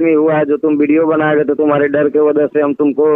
में हुआ है जो तुम वीडियो बनाएगा तो तुम्हारे डर के वजह से हम तुमको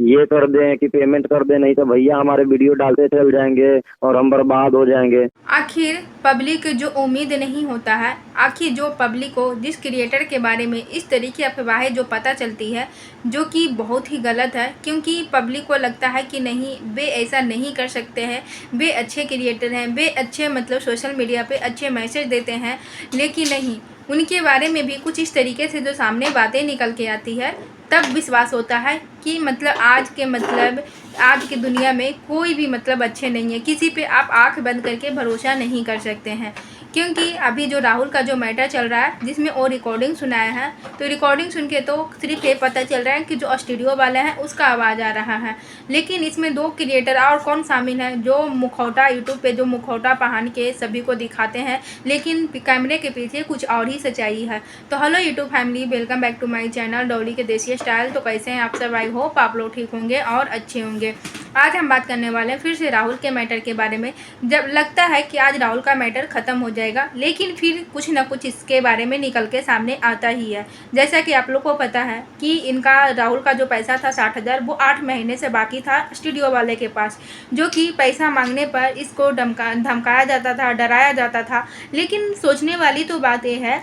ये कर दें कि पेमेंट कर दें, नहीं तो भैया हमारे वीडियो डालते चल जाएंगे और हम बर्बाद हो जाएंगे। आखिर पब्लिक जो उम्मीद नहीं होता है, आखिर जो पब्लिक को जिस क्रिएटर के बारे में इस तरीके की अफवाहें जो पता चलती है, जो कि बहुत ही गलत है, क्योंकि पब्लिक को लगता है कि नहीं वे ऐसा नहीं कर सकते हैं, वे अच्छे क्रिएटर हैं, वे अच्छे मतलब सोशल मीडिया पे अच्छे मैसेज देते हैं, लेकिन नहीं, उनके बारे में भी कुछ इस तरीके से जो सामने बातें निकल के आती है, तब विश्वास होता है कि मतलब आज की दुनिया में कोई भी मतलब अच्छे नहीं है, किसी पे आप आंख बंद करके भरोसा नहीं कर सकते हैं। क्योंकि अभी जो राहुल का जो मैटर चल रहा है जिसमें वो रिकॉर्डिंग सुनाया है, तो रिकॉर्डिंग सुन के तो सिर्फ ये पता चल रहा है कि जो स्टूडियो वाला है उसका आवाज़ आ रहा है, लेकिन इसमें 2 क्रिएटर और कौन शामिल है जो मुखौटा यूट्यूब पे जो मुखौटा पहन के सभी को दिखाते हैं, लेकिन कैमरे के पीछे कुछ और ही सच्चाई है। तो hello YouTube family, welcome back to my channel Dolly के देसी स्टाइल। तो कैसे हैं आप सब? आई होप आप लोग ठीक होंगे और अच्छे होंगे। आज हम बात करने वाले हैं फिर से राहुल के मैटर के बारे में। जब लगता है कि आज राहुल का मैटर ख़त्म हो जाएगा, लेकिन फिर कुछ ना कुछ इसके बारे में निकल के सामने आता ही है। जैसा कि आप लोग को पता है कि इनका राहुल का जो पैसा था 60,000, वो 8 महीने से बाकी था स्टूडियो वाले के पास, जो कि पैसा मांगने पर इसको धमकाया जाता था, डराया जाता था। लेकिन सोचने वाली तो बात यह है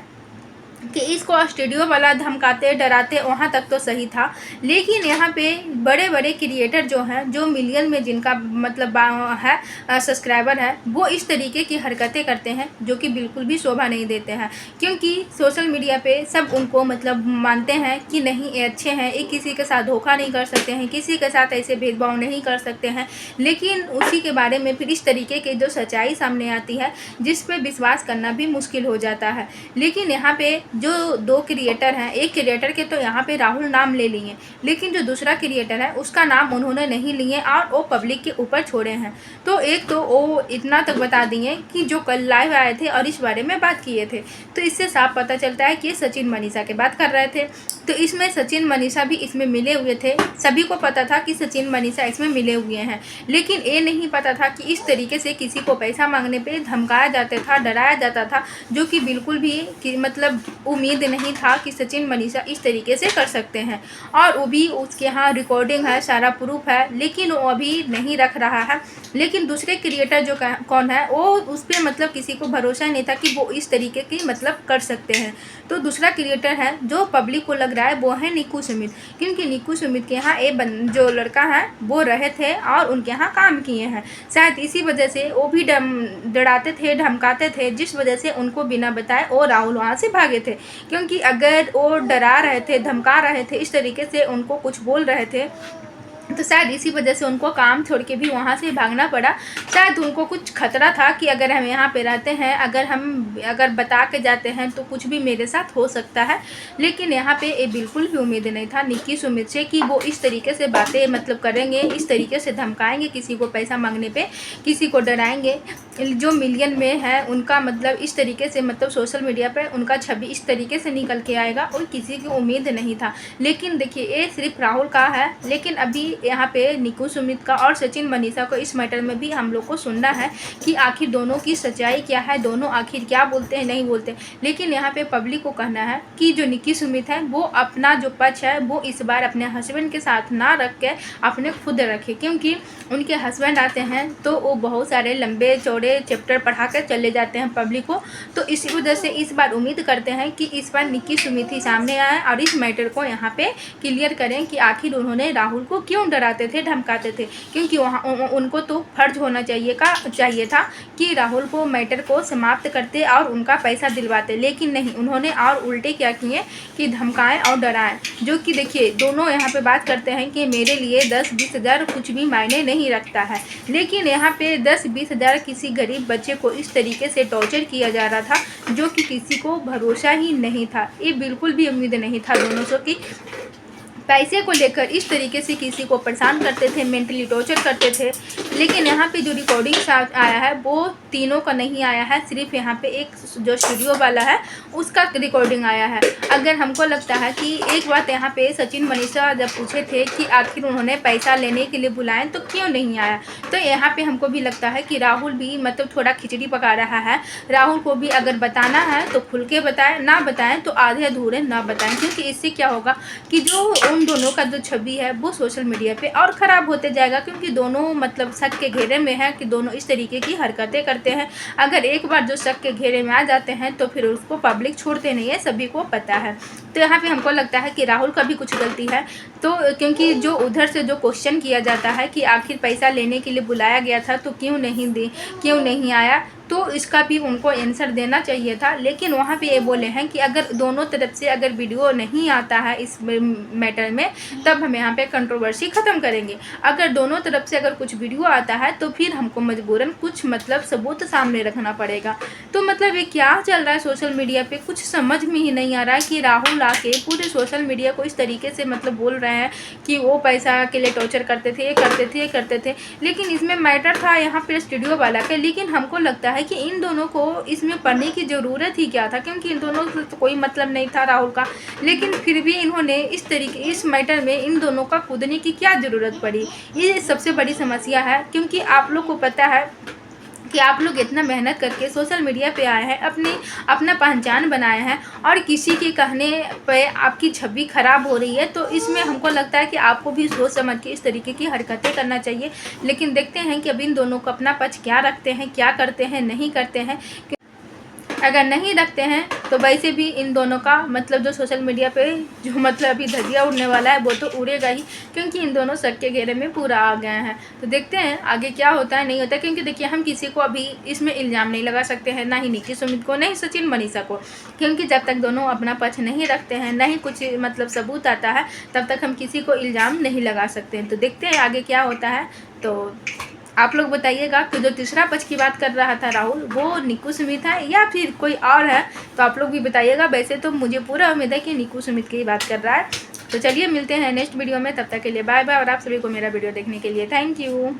कि इसको स्टूडियो वाला धमकाते डराते वहाँ तक तो सही था, लेकिन यहाँ पे बड़े बड़े क्रिएटर जो हैं, जो मिलियन में जिनका मतलब है सब्सक्राइबर है, वो इस तरीके की हरकतें करते हैं जो कि बिल्कुल भी शोभा नहीं देते हैं। क्योंकि सोशल मीडिया पे सब उनको मतलब मानते हैं कि नहीं ये अच्छे हैं, ये किसी के साथ धोखा नहीं कर सकते हैं, किसी के साथ ऐसे भेदभाव नहीं कर सकते हैं, लेकिन उसी के बारे में फिर इस तरीके की जो सच्चाई सामने आती है जिस पे विश्वास करना भी मुश्किल हो जाता है। लेकिन यहाँ पे जो 2 क्रिएटर हैं, एक क्रिएटर के तो यहाँ पे राहुल नाम ले लिए, लेकिन जो दूसरा क्रिएटर है उसका नाम उन्होंने नहीं लिए और वो पब्लिक के ऊपर छोड़े हैं। तो एक तो वो इतना तक बता दिए कि जो कल लाइव आए थे और इस बारे में बात किए थे, तो इससे साफ पता चलता है कि ये सचिन मनीषा की बात कर रहे थे। तो इसमें सचिन मनीषा भी इसमें मिले हुए थे, सभी को पता था कि सचिन मनीषा इसमें मिले हुए हैं, लेकिन ये नहीं पता था कि इस तरीके से किसी को पैसा मांगने पे धमकाया जाता था, डराया जाता था, जो कि बिल्कुल भी मतलब उम्मीद नहीं था कि सचिन मनीषा इस तरीके से कर सकते हैं। और वो भी उसके यहाँ रिकॉर्डिंग है, सारा प्रूफ है, लेकिन वो अभी नहीं रख रहा है। लेकिन दूसरे क्रिएटर जो कौन है, वो उस पर मतलब किसी को भरोसा नहीं था कि वो इस तरीके की मतलब कर सकते हैं। तो दूसरा क्रिएटर है जो पब्लिक को लग रहा है वो है निक्कू सुमित, क्योंकि निक्कू सुमित के यहाँ जो लड़का है वो रहे थे और उनके यहाँ काम किए हैं। शायद इसी वजह से वो भी डराते थे, धमकाते थे, जिस वजह से उनको बिना बताए वो राहुल वहाँ से भागे थे। क्योंकि अगर वो डरा रहे थे, धमका रहे थे, इस तरीके से उनको कुछ बोल रहे थे, तो शायद इसी वजह से उनको काम छोड़ के भी वहाँ से भागना पड़ा। शायद उनको कुछ खतरा था कि अगर हम यहाँ पे रहते हैं, अगर बता के जाते हैं तो कुछ भी मेरे साथ हो सकता है। लेकिन यहाँ पे ये बिल्कुल भी उम्मीद नहीं था निक्की सुमित से कि वो इस तरीके से बातें मतलब करेंगे, इस तरीके से धमकाएंगे, किसी को पैसा मांगने पे किसी को डराएंगे। जो मिलियन में है उनका मतलब इस तरीके से मतलब सोशल मीडिया पर उनका छवि इस तरीके से निकल के आएगा, और किसी की उम्मीद नहीं था। लेकिन देखिए ये सिर्फ राहुल का है, लेकिन अभी यहाँ पे निक्कू सुमित का और सचिन मनीषा को इस मैटर में भी हम लोग को सुनना है कि आखिर दोनों की सच्चाई क्या है, दोनों आखिर क्या बोलते हैं, नहीं बोलते। लेकिन यहाँ पे पब्लिक को कहना है कि जो निक्की सुमित है वो अपना जो पक्ष है वो इस बार अपने हस्बैंड के साथ ना रख के अपने खुद रखे, क्योंकि उनके हस्बैंड आते हैं तो वो बहुत सारे लंबे चौड़े चैप्टर पढ़ा कर चले जाते हैं पब्लिक को। तो इसी वजह से इस बार उम्मीद करते हैं कि इस बार निक्की सुमित ही सामने आए और इस मैटर को यहाँ पे क्लियर करें कि आखिर उन्होंने राहुल को क्यों डराते थे, धमकाते थे। क्योंकि वहाँ उनको तो फर्ज होना चाहिए था कि राहुल को मैटर को समाप्त करते और उनका पैसा दिलवाते, लेकिन नहीं, उन्होंने और उल्टे क्या किए कि धमकाएं और डराएं। जो कि देखिए दोनों यहाँ पे बात करते हैं कि मेरे लिए 10-20 हज़ार कुछ भी मायने नहीं रखता है, लेकिन यहाँ पे 10-20 हज़ार किसी गरीब बच्चे को इस तरीके से टॉर्चर किया जा रहा था जो कि किसी को भरोसा ही नहीं था। ये बिल्कुल भी उम्मीद नहीं था दोनों से कि पैसे को लेकर इस तरीके से किसी को परेशान करते थे, मेंटली टॉर्चर करते थे। लेकिन यहाँ पे जो रिकॉर्डिंग आया है वो तीनों का नहीं आया है, सिर्फ यहाँ पे एक जो स्टूडियो वाला है उसका रिकॉर्डिंग आया है। अगर हमको लगता है कि एक बात यहाँ पे सचिन मनीषा जब पूछे थे कि आखिर उन्होंने पैसा लेने के लिए बुलाएं तो क्यों नहीं आया, तो यहाँ पे हमको भी लगता है कि राहुल भी मतलब थोड़ा खिचड़ी पका रहा है। राहुल को भी अगर बताना है तो खुल के बताएं, ना बताएं तो आधे अधूरे ना बताएं, क्योंकि इससे क्या होगा कि जो उन दोनों का जो छवि है वो सोशल मीडिया पे और ख़राब होते जाएगा, क्योंकि दोनों मतलब शक के घेरे में है कि दोनों इस तरीके की हरकतें करते हैं। अगर एक बार जो शक के घेरे में आ जाते हैं तो फिर उसको पब्लिक छोड़ते नहीं है, सभी को पता है। तो यहाँ पे हमको लगता है कि राहुल का भी कुछ गलती है, तो क्योंकि जो उधर से जो क्वेश्चन किया जाता है कि आखिर पैसा लेने के लिए बुलाया गया था तो क्यों नहीं आया, तो इसका भी उनको आंसर देना चाहिए था। लेकिन वहाँ पे ये बोले हैं कि अगर दोनों तरफ से अगर वीडियो नहीं आता है इस मैटर में तब हम यहाँ पे कंट्रोवर्सी ख़त्म करेंगे। अगर दोनों तरफ से अगर कुछ वीडियो आता है तो फिर हमको मजबूरन कुछ मतलब सबूत सामने रखना पड़ेगा। तो मतलब ये क्या चल रहा है सोशल मीडिया पे, कुछ समझ में ही नहीं आ रहा है कि राहुल आके पूरे सोशल मीडिया को इस तरीके से मतलब बोल रहे हैं कि वो पैसा के लिए टॉर्चर करते थे, ये करते थे। लेकिन इसमें मैटर था यहाँ पे स्टूडियो वाला का। लेकिन हमको लगता है कि इन दोनों को इसमें पढ़ने की ज़रूरत ही क्या था, क्योंकि इन दोनों से तो कोई मतलब नहीं था राहुल का। लेकिन फिर भी इन्होंने इस तरीके इस मैटर में इन दोनों का कूदने की क्या ज़रूरत पड़ी, ये सबसे बड़ी समस्या है। क्योंकि आप लोग को पता है कि आप लोग इतना मेहनत करके सोशल मीडिया पे आए हैं, अपना पहचान बनाए हैं, और किसी के कहने पे आपकी छवि ख़राब हो रही है, तो इसमें हमको लगता है कि आपको भी सोच समझ के इस तरीके की हरकतें करना चाहिए। लेकिन देखते हैं कि अब इन दोनों को अपना पक्ष क्या रखते हैं, क्या करते हैं, नहीं करते हैं। अगर नहीं रखते हैं तो वैसे भी इन दोनों का मतलब जो सोशल मीडिया पे जो मतलब अभी धजिया उड़ने वाला है वो तो उड़ेगा ही, क्योंकि इन दोनों शक के घेरे में पूरा आ गए हैं। तो देखते हैं आगे क्या होता है, नहीं होता है। क्योंकि देखिए हम किसी को अभी इसमें इल्ज़ाम नहीं लगा सकते हैं, ना ही निकी सुमित को, नहीं सचिन मनीषा को, क्योंकि जब तक दोनों अपना पक्ष नहीं रखते हैं, ना ही कुछ मतलब सबूत आता है, तब तक हम किसी को इल्ज़ाम नहीं लगा सकते हैं। तो देखते हैं आगे क्या होता है। तो आप लोग बताइएगा कि जो तीसरा पक्ष की बात कर रहा था राहुल, वो निकू सुमित है या फिर कोई और है, तो आप लोग भी बताइएगा। वैसे तो मुझे पूरा उम्मीद है कि निकू सुमित की बात कर रहा है। तो चलिए मिलते हैं नेक्स्ट वीडियो में, तब तक के लिए बाय बाय, और आप सभी को मेरा वीडियो देखने के लिए थैंक यू।